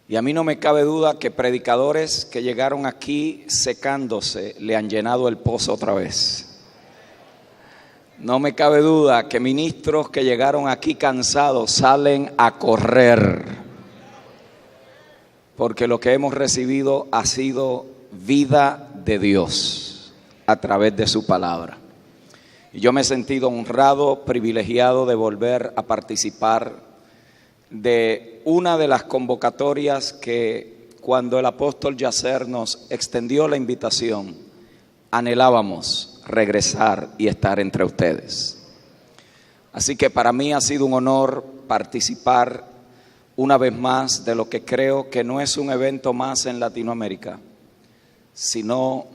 Y a mí no me cabe duda que predicadores que llegaron aquí secándose le han llenado el pozo otra vez. No me cabe duda que ministros que llegaron aquí cansados salen a correr, porque lo que hemos recibido ha sido vida de Dios a través de su palabra. Y yo me he sentido honrado, privilegiado de volver a participar de una de las convocatorias que, cuando el apóstol Yacer nos extendió la invitación, anhelábamos regresar y estar entre ustedes. Así que para mí ha sido un honor participar una vez más de lo que creo que no es un evento más en Latinoamérica, sino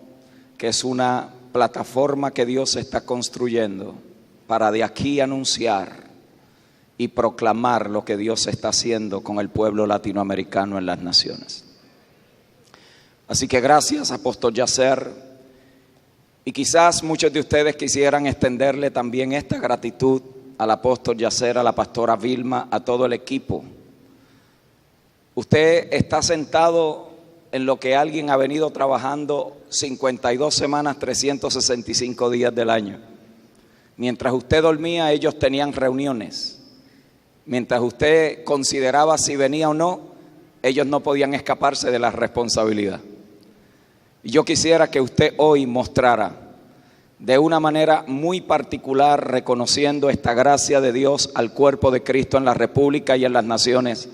que es una plataforma que Dios está construyendo para de aquí anunciar y proclamar lo que Dios está haciendo con el pueblo latinoamericano en las naciones. Así que gracias, apóstol Yacer. Y quizás muchos de ustedes quisieran extenderle también esta gratitud al apóstol Yacer, a la pastora Vilma, a todo el equipo. Usted está sentado en lo que alguien ha venido trabajando 52 semanas, 365 días del año. Mientras usted dormía, ellos tenían reuniones. Mientras usted consideraba si venía o no, ellos no podían escaparse de la responsabilidad. Y yo quisiera que usted hoy mostrara de una manera muy particular, reconociendo esta gracia de Dios al cuerpo de Cristo en la República y en las naciones,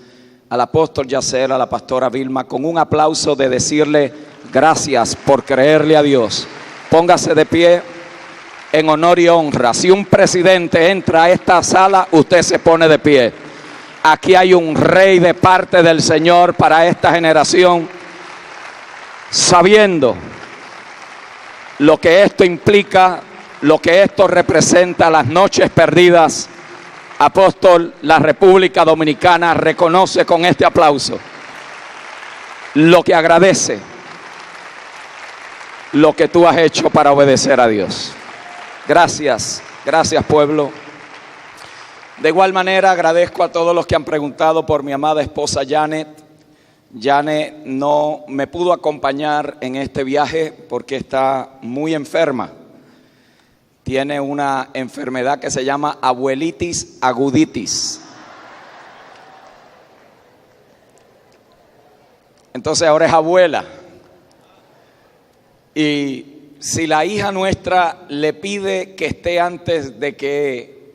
al apóstol Yacer, a la pastora Vilma, con un aplauso de decirle gracias por creerle a Dios. Póngase de pie en honor y honra. Si un presidente entra a esta sala, usted se pone de pie. Aquí hay un rey de parte del Señor para esta generación, sabiendo lo que esto implica, lo que esto representa, las noches perdidas. Apóstol, la República Dominicana reconoce con este aplauso lo que agradece, lo que tú has hecho para obedecer a Dios. Gracias, gracias pueblo. De igual manera agradezco a todos los que han preguntado por mi amada esposa Janet. Janet no me pudo acompañar en este viaje porque está muy enferma. Tiene una enfermedad que se llama abuelitis aguditis. Entonces ahora es abuela. Y si la hija nuestra le pide que esté antes de que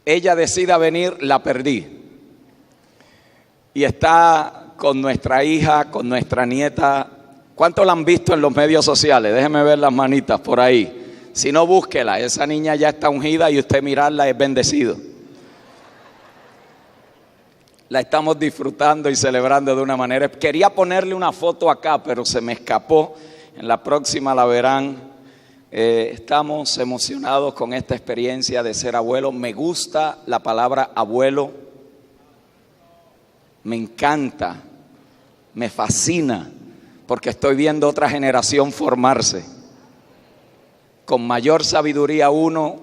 ella decida venir, la perdí. Y está con nuestra hija, con nuestra nieta. ¿Cuántos la han visto en los medios sociales? Déjenme ver las manitas por ahí. Si no, búsquela. Esa niña ya está ungida y usted mirarla es bendecido. La estamos disfrutando y celebrando de una manera. Quería ponerle una foto acá, pero se me escapó. En la próxima la verán. Estamos emocionados con esta experiencia de ser abuelo. Me gusta la palabra abuelo. Me encanta. Me fascina, porque estoy viendo otra generación formarse. Con mayor sabiduría uno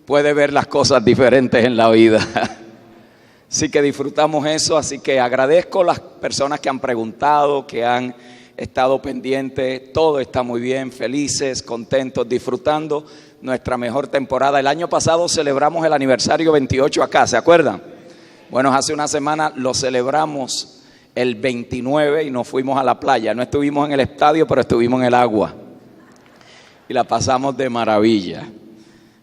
puede ver las cosas diferentes en la vida. Así que disfrutamos eso, así que agradezco a las personas que han preguntado, que han estado pendientes. Todo está muy bien, felices, contentos, disfrutando nuestra mejor temporada. El año pasado celebramos el aniversario 28 acá, ¿se acuerdan? Bueno, hace una semana lo celebramos el 29 y nos fuimos a la playa. No estuvimos en el estadio, pero estuvimos en el agua. Y la pasamos de maravilla.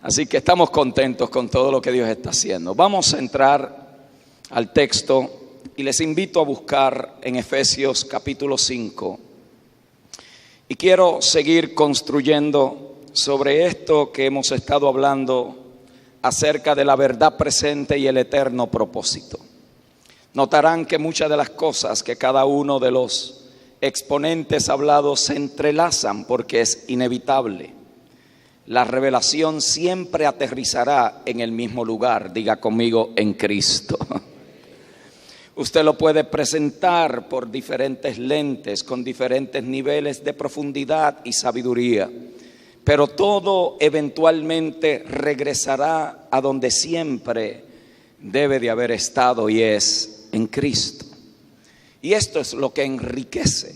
Así que estamos contentos con todo lo que Dios está haciendo. Vamos a entrar al texto y les invito a buscar en Efesios capítulo 5. Y quiero seguir construyendo sobre esto que hemos estado hablando acerca de la verdad presente y el eterno propósito. Notarán que muchas de las cosas que cada uno de los exponentes hablados se entrelazan porque es inevitable. La revelación siempre aterrizará en el mismo lugar. Diga conmigo, en Cristo. Usted lo puede presentar por diferentes lentes, con diferentes niveles de profundidad y sabiduría, pero todo eventualmente regresará a donde siempre debe de haber estado, y es en Cristo. Y esto es lo que enriquece,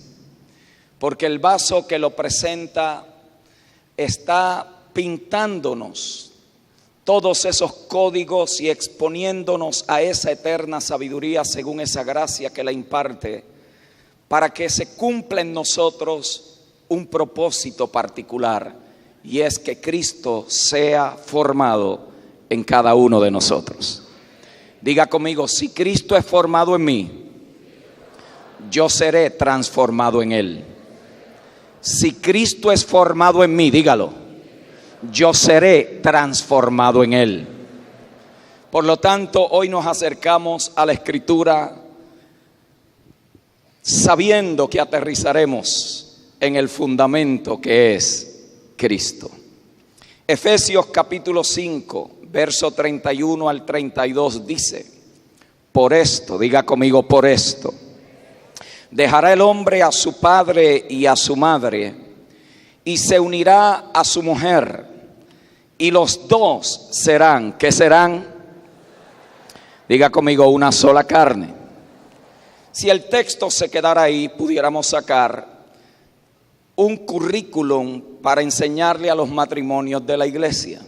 porque el vaso que lo presenta está pintándonos todos esos códigos y exponiéndonos a esa eterna sabiduría según esa gracia que la imparte, para que se cumpla en nosotros un propósito particular, y es que Cristo sea formado en cada uno de nosotros. Diga conmigo: si Cristo es formado en mí, yo seré transformado en Él. Si Cristo es formado en mí, dígalo, yo seré transformado en Él. Por lo tanto, hoy nos acercamos a la Escritura sabiendo que aterrizaremos en el fundamento que es Cristo. Efesios capítulo 5, verso 31 al 32 dice: por esto, diga conmigo, por esto, dejará el hombre a su padre y a su madre, y se unirá a su mujer, y los dos serán, ¿qué serán? Diga conmigo, una sola carne. Si el texto se quedara ahí, pudiéramos sacar un currículum para enseñarle a los matrimonios de la iglesia.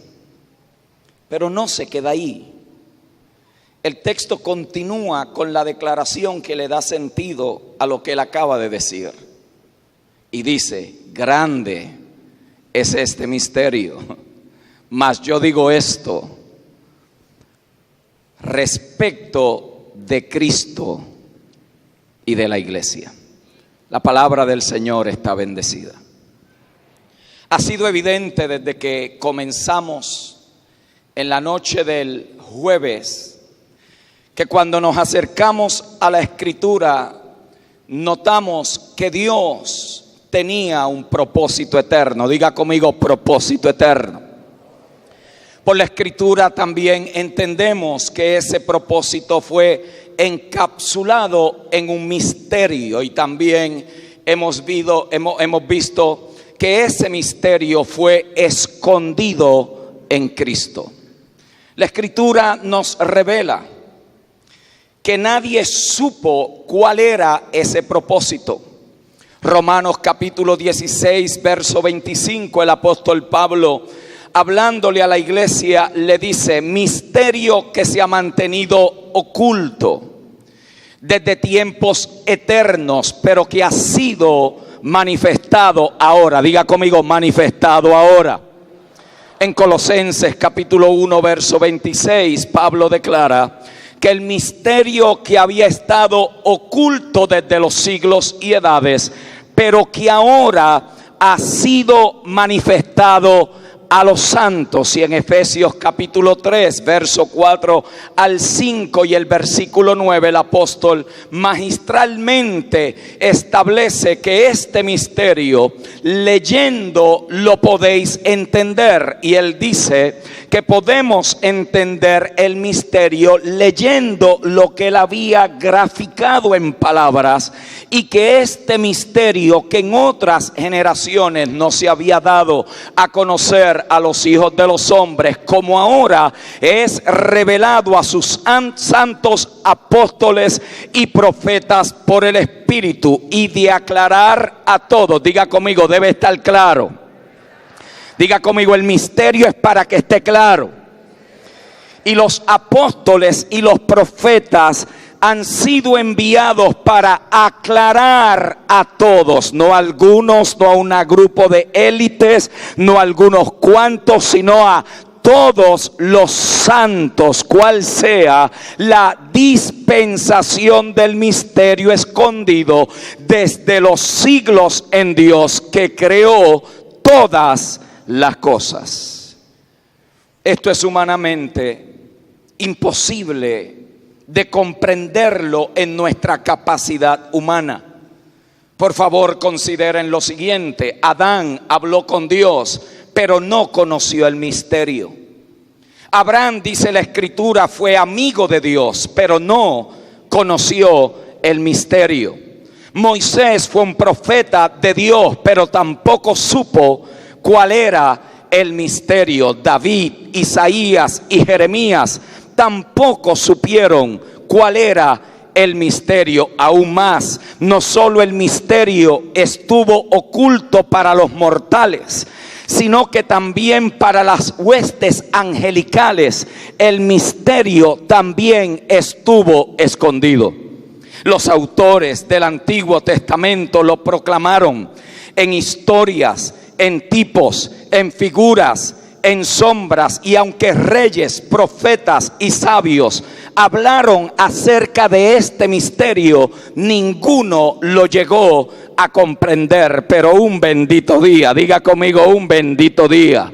Pero no se queda ahí. El texto continúa con la declaración que le da sentido a lo que él acaba de decir. Y dice: grande es este misterio, mas yo digo esto respecto de Cristo y de la iglesia. La palabra del Señor está bendecida. Ha sido evidente desde que comenzamos en la noche del jueves que cuando nos acercamos a la Escritura notamos que Dios tenía un propósito eterno. Diga conmigo, propósito eterno. Por la Escritura también entendemos que ese propósito fue encapsulado en un misterio, y también hemos visto que ese misterio fue escondido en Cristo. La Escritura nos revela que nadie supo cuál era ese propósito. Romanos capítulo 16, verso 25, el apóstol Pablo, hablándole a la iglesia, le dice: misterio que se ha mantenido oculto desde tiempos eternos, pero que ha sido manifestado ahora. Diga conmigo, manifestado ahora. En Colosenses capítulo 1, verso 26, Pablo declara que el misterio que había estado oculto desde los siglos y edades, pero que ahora ha sido manifestado a los santos. Y en Efesios capítulo 3, verso 4 al 5 y el versículo 9, el apóstol magistralmente establece que este misterio, leyendo, lo podéis entender. Y él dice que podemos entender el misterio leyendo lo que él había graficado en palabras, y que este misterio, que en otras generaciones no se había dado a conocer a los hijos de los hombres, como ahora es revelado a sus santos apóstoles y profetas por el Espíritu, y de aclarar a todos. Diga conmigo, debe estar claro. Diga conmigo, el misterio es para que esté claro. Y los apóstoles y los profetas han sido enviados para aclarar a todos, no a algunos, no a un grupo de élites, no a algunos cuantos, sino a todos los santos, cual sea la dispensación del misterio escondido desde los siglos en Dios, que creó todas las cosas. Esto es humanamente imposible de comprenderlo en nuestra capacidad humana. Por favor, consideren lo siguiente: Adán habló con Dios, pero no conoció el misterio. Abraham, dice la Escritura, fue amigo de Dios, pero no conoció el misterio. Moisés fue un profeta de Dios, pero tampoco supo cuál era el misterio. David, Isaías y Jeremías tampoco supieron cuál era el misterio aún más. No solo el misterio estuvo oculto para los mortales, sino que también para las huestes angelicales el misterio también estuvo escondido. Los autores del Antiguo Testamento lo proclamaron en historias, en tipos, en figuras, en sombras, y aunque reyes, profetas y sabios hablaron acerca de este misterio, ninguno lo llegó a comprender. Pero un bendito día, diga conmigo, un bendito día.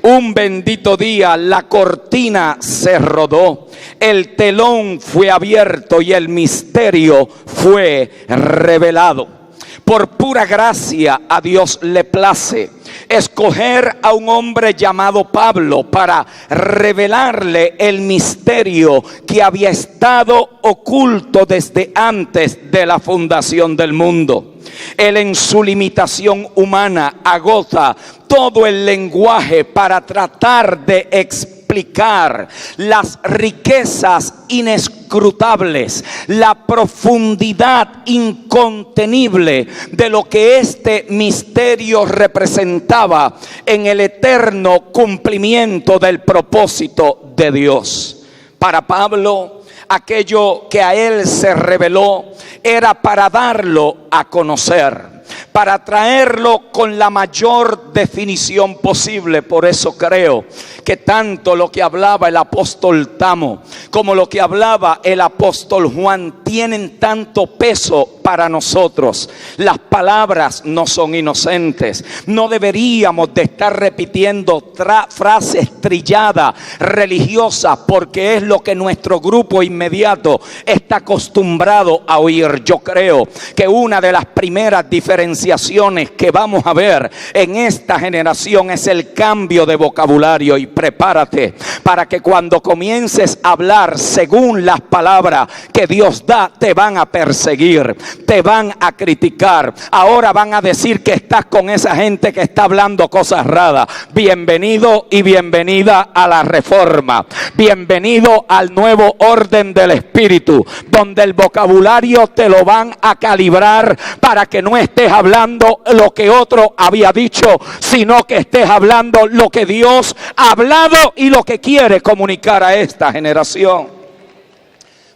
Un bendito día, la cortina se rodó, el telón fue abierto y el misterio fue revelado. Por pura gracia a Dios le place escoger a un hombre llamado Pablo para revelarle el misterio que había estado oculto desde antes de la fundación del mundo. Él, en su limitación humana, agota todo el lenguaje para tratar de explicar las riquezas inescrutables, la profundidad incontenible de lo que este misterio representaba en el eterno cumplimiento del propósito de Dios. Para Pablo, aquello que a él se reveló era para darlo a conocer, para traerlo con la mayor definición posible. Por eso creo que tanto lo que hablaba el apóstol Tamo como lo que hablaba el apóstol Juan tienen tanto peso para nosotros. Las palabras no son inocentes. No deberíamos de estar repitiendo frases trilladas, religiosas, porque es lo que nuestro grupo inmediato está acostumbrado a oír. Yo creo que una de las primeras diferenciaciones que vamos a ver en esta generación es el cambio de vocabulario. Y prepárate para que cuando comiences a hablar según las palabras que Dios da, te van a perseguir, te van a criticar. Ahora van a decir que estás con esa gente que está hablando cosas raras. Bienvenido y bienvenida a la reforma. Bienvenido al nuevo orden del Espíritu, donde el vocabulario te lo van a calibrar para que no estés hablando lo que otro había dicho, sino que estés hablando lo que Dios ha hablado y lo que quiere comunicar a esta generación.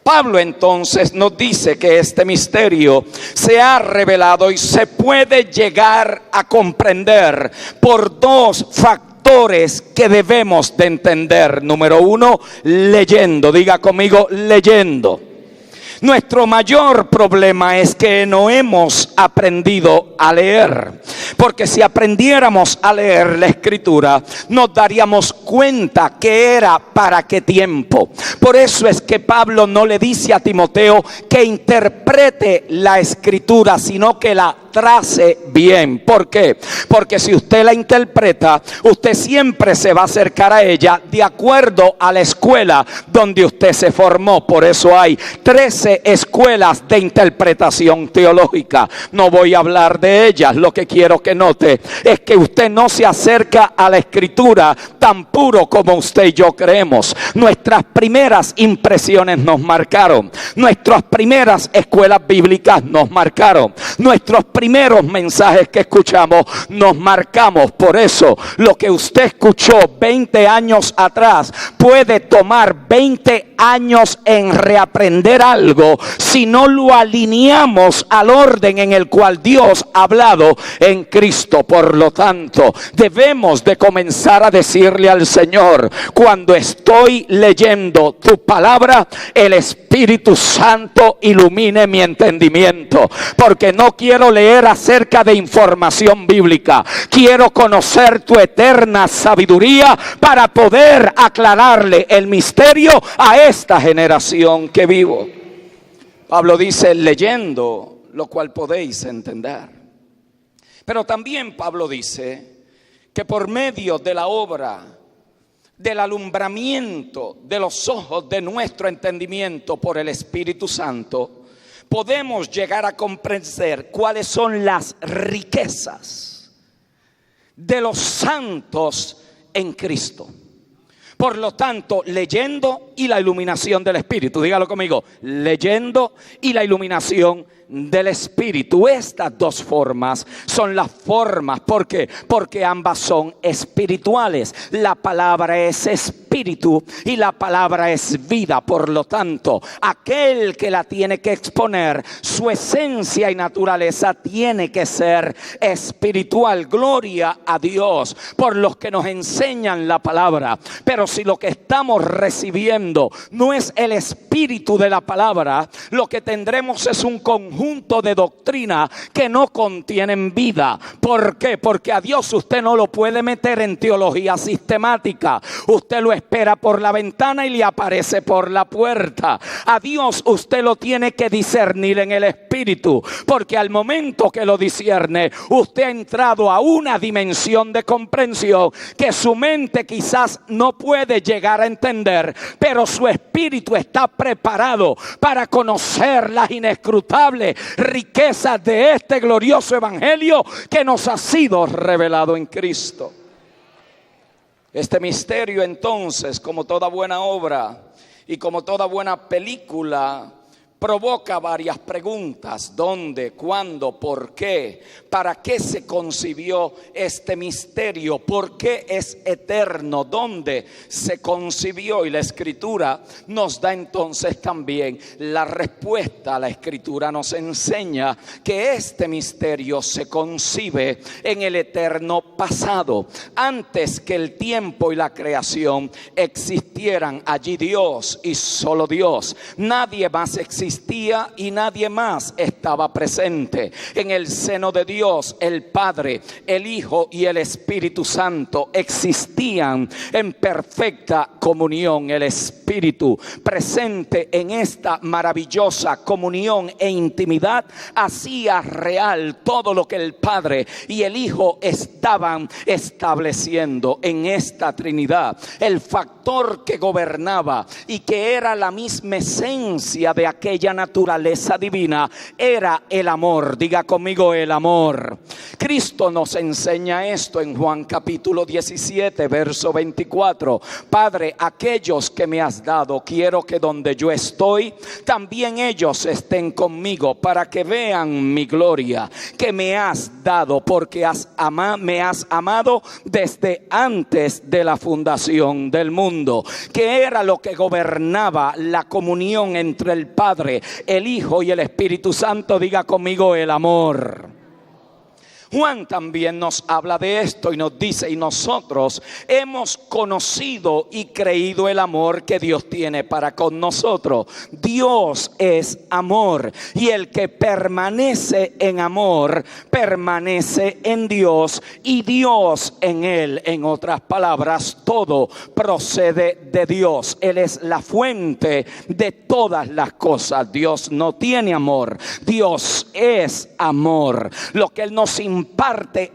Pablo entonces nos dice que este misterio se ha revelado y se puede llegar a comprender por dos factores que debemos de entender. Número uno, leyendo. Diga conmigo, leyendo. Nuestro mayor problema es que no hemos aprendido a leer, porque si aprendiéramos a leer la Escritura, nos daríamos cuenta que era para qué tiempo. Por eso es que Pablo no le dice a Timoteo que interprete la Escritura, sino que la trace bien. ¿Por qué? Porque si usted la interpreta, usted siempre se va a acercar a ella de acuerdo a la escuela donde usted se formó. Por eso hay 13 escuelas de interpretación teológica. No voy a hablar de ellas. Lo que quiero que note es que usted no se acerca a la Escritura tan puro como usted y yo creemos. Nuestras primeras impresiones nos marcaron. Nuestras primeras escuelas bíblicas nos marcaron. Nuestros primeros mensajes que escuchamos nos marcamos. Por eso lo que usted escuchó 20 años atrás puede tomar 20 años en reaprender algo si no lo alineamos al orden en el cual Dios ha hablado en Cristo. Por lo tanto, debemos de comenzar a decirle al Señor: cuando estoy leyendo tu palabra, el Espíritu Santo ilumine mi entendimiento, porque no quiero leer acerca de información bíblica. Quiero conocer tu eterna sabiduría para poder aclararle el misterio a esta generación que vivo. Pablo dice leyendo, lo cual podéis entender. Pero también Pablo dice que por medio de la obra del alumbramiento de los ojos de nuestro entendimiento por el Espíritu Santo, podemos llegar a comprender cuáles son las riquezas de los santos en Cristo. Por lo tanto, leyendo y la iluminación del Espíritu. Dígalo conmigo, leyendo y la iluminación del Espíritu. Estas dos formas son las formas. ¿Por qué? Porque ambas son espirituales. La palabra es espíritu y la palabra es vida. Por lo tanto, aquel que la tiene que exponer, su esencia y naturaleza tiene que ser espiritual. Gloria a Dios por los que nos enseñan la palabra. Pero si lo que estamos recibiendo no es el espíritu de la palabra, lo que tendremos es un conjunto de doctrina que no contienen vida. ¿Por qué? Porque a Dios usted no lo puede meter en teología sistemática. Usted lo espera por la ventana y le aparece por la puerta. A Dios usted lo tiene que discernir en el espíritu, porque al momento que lo discierne, usted ha entrado a una dimensión de comprensión que su mente quizás no puede llegar a entender, pero su espíritu está preparado para conocer las inescrutables riquezas de este glorioso evangelio que nos ha sido revelado en Cristo. Este misterio, entonces, como toda buena obra y como toda buena película, provoca varias preguntas: ¿dónde? ¿Cuándo? ¿Por qué? ¿Para qué se concibió este misterio? ¿Por qué es eterno? ¿Dónde se concibió? Y la Escritura nos da entonces también la respuesta. La Escritura nos enseña que este misterio se concibe en el eterno pasado. Antes que el tiempo y la creación existieran, allí Dios y solo Dios. Nadie más existía y nadie más estaba presente. En el seno de Dios, el Padre, el Hijo y el Espíritu Santo existían en perfecta comunión. El Espíritu, presente en esta maravillosa comunión e intimidad, hacía real todo lo que el Padre y el Hijo estaban estableciendo en esta Trinidad. El factor que gobernaba y que era la misma esencia de aquella naturaleza divina era el amor. Diga conmigo, el amor. Cristo nos enseña esto en Juan capítulo 17 verso 24. Padre, aquellos que me has dado, quiero que donde yo estoy, también ellos estén conmigo, para que vean mi gloria que me has dado, porque me has amado desde antes de la fundación del mundo. Que era lo que gobernaba la comunión entre el Padre, el Hijo y el Espíritu Santo. Diga conmigo, el amor. Juan también nos habla de esto y nos dice: y nosotros hemos conocido y creído el amor que Dios tiene para con nosotros. Dios es amor, y el que permanece en amor permanece en Dios y Dios en él. En otras palabras, todo procede de Dios. Él es la fuente de todas las cosas. Dios no tiene amor, Dios es amor. Lo que Él nos imparte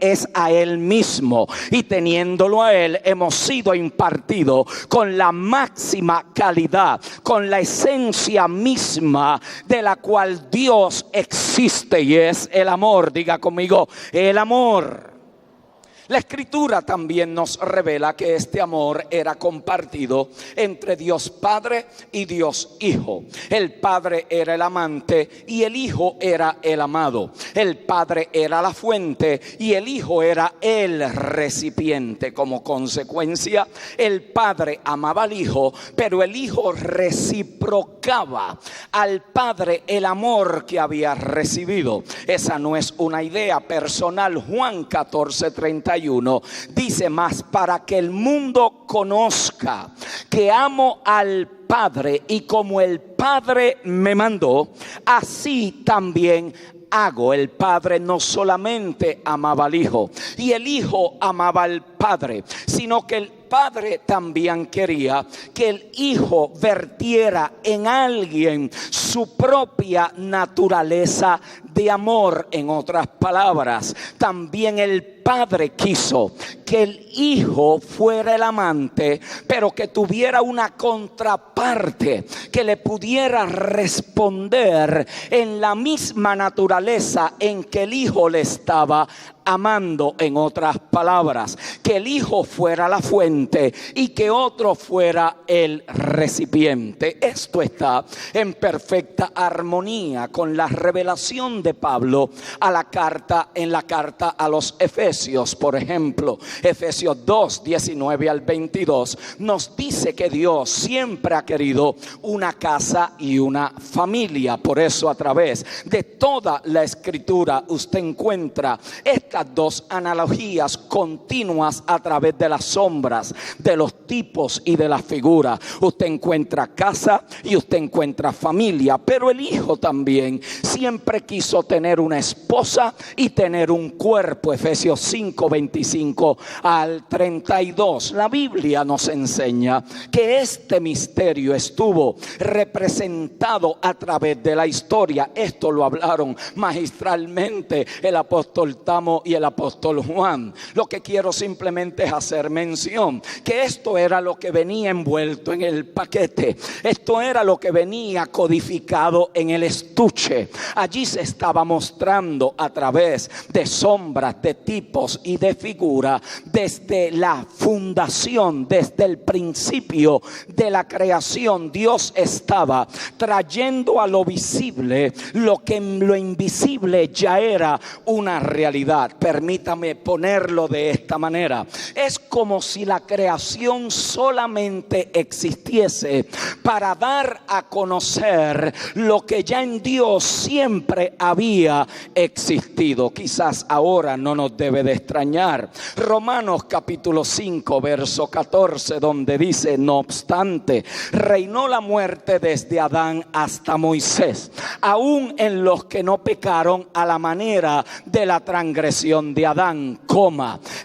es a Él mismo, y teniéndolo a Él hemos sido impartidos con la máxima calidad, con la esencia misma de la cual Dios existe, y es el amor. Diga conmigo, el amor. La Escritura también nos revela que este amor era compartido entre Dios Padre y Dios Hijo. El Padre era el amante y el Hijo era el amado. El Padre era la fuente y el Hijo era el recipiente. Como consecuencia, el Padre amaba al Hijo, pero el Hijo reciprocaba al Padre el amor que había recibido. Esa no es una idea personal. Juan 14:31 dice: más para que el mundo conozca que amo al Padre, y como el Padre me mandó, así también hago. El Padre no solamente amaba al Hijo y el Hijo amaba al Padre, sino que el Padre también quería que el Hijo vertiera en alguien su propia naturaleza de amor. En otras palabras, también el Padre quiso que el Hijo fuera el amante, pero que tuviera una contraparte que le pudiera responder en la misma naturaleza en que el Hijo le estaba amando, en otras palabras, que el Hijo fuera la fuente y que otro fuera el recipiente. Esto está en perfecta armonía con la revelación de Pablo en la carta a los Efesios. Por ejemplo, Efesios 2, 19 al 22 nos dice que Dios siempre ha querido una casa y una familia. Por eso, a través de toda la Escritura usted encuentra estas dos analogías continuas a través de las sombras, de los tipos y de las figuras. Usted encuentra casa y usted encuentra familia, pero el Hijo también siempre quiso tener una esposa y tener un cuerpo. Efesios 5, 25 al 32. La Biblia nos enseña que este misterio estuvo representado a través de la historia. Esto lo hablaron magistralmente el apóstol Tamo y el apóstol Juan. Lo que quiero simplemente es hacer mención que esto era lo que venía envuelto en el paquete. Esto era lo que venía codificado en el estuche. Allí se estaba mostrando a través de sombras, de tipos y de figuras, desde la fundación, desde el principio de la creación. Dios estaba trayendo a lo visible lo que en lo invisible ya era una realidad. Permítame ponerlo de esta manera. Es como si la creación solamente existiese para dar a conocer lo que ya en Dios siempre había existido. Quizás ahora no nos debe de extrañar. Romanos capítulo 5 verso 14, donde dice: no obstante, reinó la muerte desde Adán hasta Moisés, aún en los que no pecaron a la manera de la transgresión de Adán,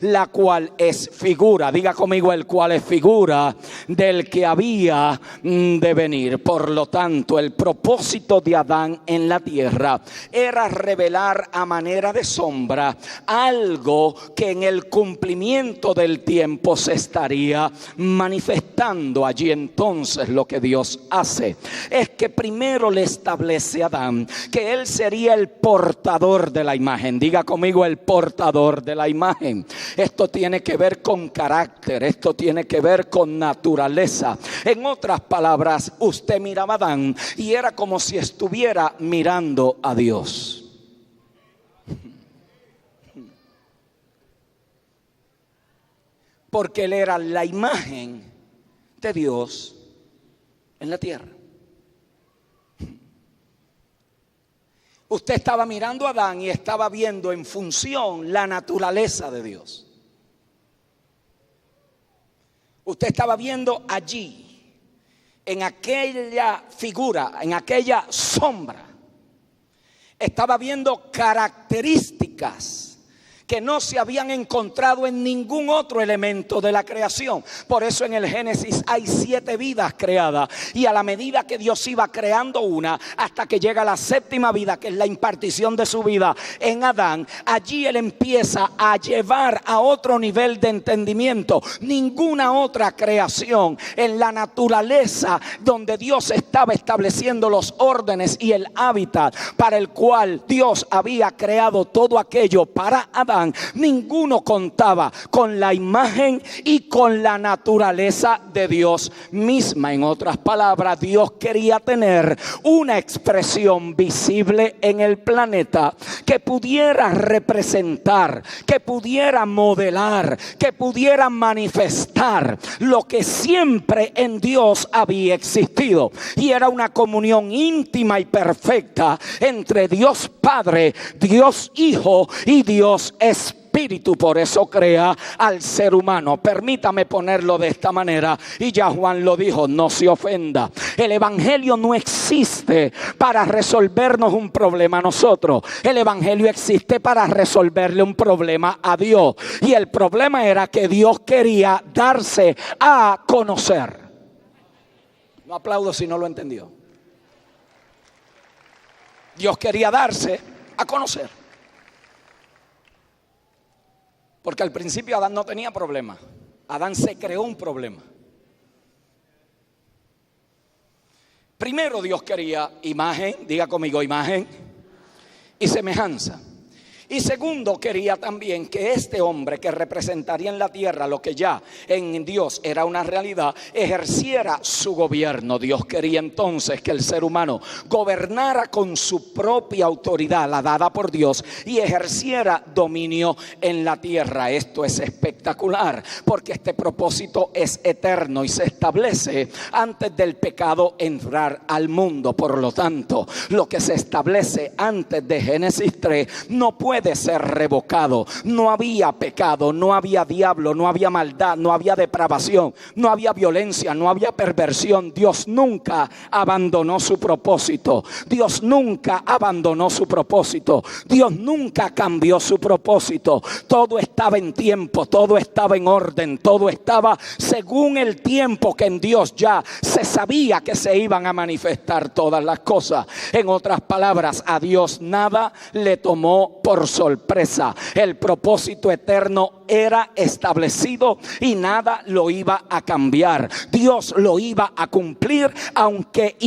la cual es figura, diga conmigo, el cual es figura del que había de venir. Por lo tanto, el propósito de Adán en la tierra era revelar a manera de sombra algo que en el cumplimiento del tiempo se estaría manifestando. Allí entonces lo que Dios hace es que primero le establece a Adán que él sería el portador de la imagen. Diga conmigo, el portador de la imagen. Esto tiene que ver con carácter, esto tiene que ver con naturaleza. En otras palabras, usted miraba a Adán y era como si estuviera mirando a Dios. Porque él era la imagen de Dios en la tierra. Usted estaba mirando a Adán y estaba viendo en función la naturaleza de Dios. Usted estaba viendo allí, en aquella figura, en aquella sombra, estaba viendo características que no se habían encontrado en ningún otro elemento de la creación. Por eso en el Génesis hay 7 vidas creadas, y a la medida que Dios iba creando una, hasta que llega la 7ª vida, que es la impartición de su vida en Adán, allí él empieza a llevar a otro nivel de entendimiento. Ninguna otra creación en la naturaleza donde Dios estaba estableciendo los órdenes y el hábitat para el cual Dios había creado todo aquello para Adán, ninguno contaba con la imagen y con la naturaleza de Dios misma. En otras palabras, Dios quería tener una expresión visible en el planeta que pudiera representar, que pudiera modelar, que pudiera manifestar lo que siempre en Dios había existido, y era una comunión íntima y perfecta entre Dios Padre, Dios Hijo y Dios Espíritu. Por eso crea al ser humano. Permítame ponerlo de esta manera, y ya Juan lo dijo, no se ofenda. El evangelio no existe para resolvernos un problema a nosotros. El evangelio existe para resolverle un problema a Dios, y el problema era que Dios quería darse a conocer. No aplaudo si no lo entendió. Dios quería darse a conocer. Porque al principio Adán no tenía problema. Adán se creó un problema. Primero Dios quería imagen, diga conmigo, imagen y semejanza. Y segundo, quería también que este hombre que representaría en la tierra lo que ya en Dios era una realidad, ejerciera su gobierno. Dios quería entonces que el ser humano gobernara con su propia autoridad, la dada por Dios, y ejerciera dominio en la tierra. Esto es espectacular, porque este propósito es eterno y se establece antes del pecado entrar al mundo. Por lo tanto, lo que se establece antes de Génesis 3 no puede ser revocado. No había pecado, no había diablo, no había maldad, no había depravación, no había violencia, no había perversión. Dios nunca abandonó su propósito. Dios nunca abandonó su propósito. Dios nunca cambió su propósito. Todo estaba en tiempo, todo estaba en orden, todo estaba según el tiempo que en Dios ya se sabía que se iban a manifestar todas las cosas. En otras palabras, a Dios nada le tomó por sorpresa. El propósito eterno era establecido y nada lo iba a cambiar. Dios lo iba a cumplir, aunque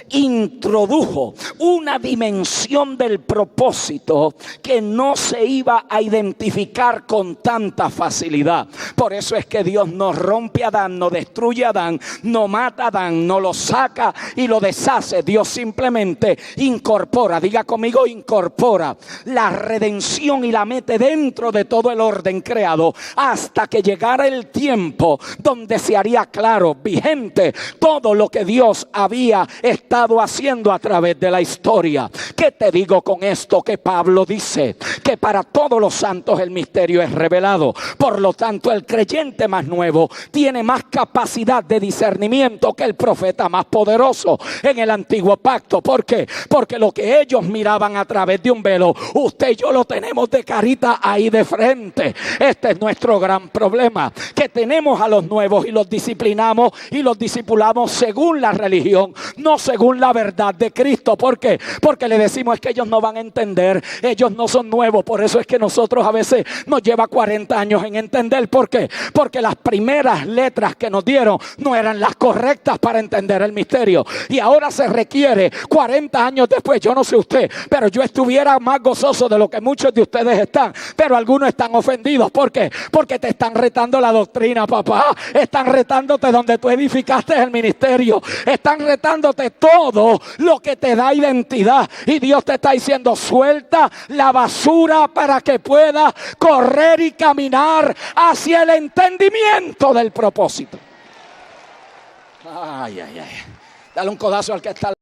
introdujo una dimensión del propósito que no se iba a identificar con tanta facilidad. Por eso es que Dios no rompe a Adán, no destruye a Adán, no mata a Adán, no lo saca y lo deshace. Dios simplemente incorpora, diga conmigo, incorpora la redención y la mete dentro de todo el orden creado, hasta que llegara el tiempo donde se haría claro, vigente, todo lo que Dios había estado haciendo a través de la historia. ¿Qué te digo con esto? Que Pablo dice que para todos los santos el misterio es revelado. Por lo tanto, el creyente más nuevo tiene más capacidad de discernimiento que el profeta más poderoso en el antiguo pacto. ¿Por qué? Porque lo que ellos miraban a través de un velo, usted y yo lo tenemos de carita ahí de frente. Este es nuestro gran problema, que tenemos a los nuevos y los disciplinamos y los discipulamos según la religión, no según la verdad de Cristo. ¿Por qué? Porque le decimos es que ellos no van a entender, ellos no son nuevos. Por eso es que nosotros a veces nos lleva 40 años en entender. ¿Por qué? Porque las primeras letras que nos dieron no eran las correctas para entender el misterio. Y ahora se requiere 40 años después, yo no sé usted, pero yo estuviera más gozoso de lo que muchos de ustedes están. Pero algunos están ofendidos. ¿Por qué? Porque te están retando la doctrina, papá. Están retándote donde tú edificaste el ministerio. Están retándote todo lo que te da identidad. Y Dios te está diciendo, suelta la basura para que puedas correr y caminar hacia el entendimiento del propósito. Ay, ay, ay. Dale un codazo al que está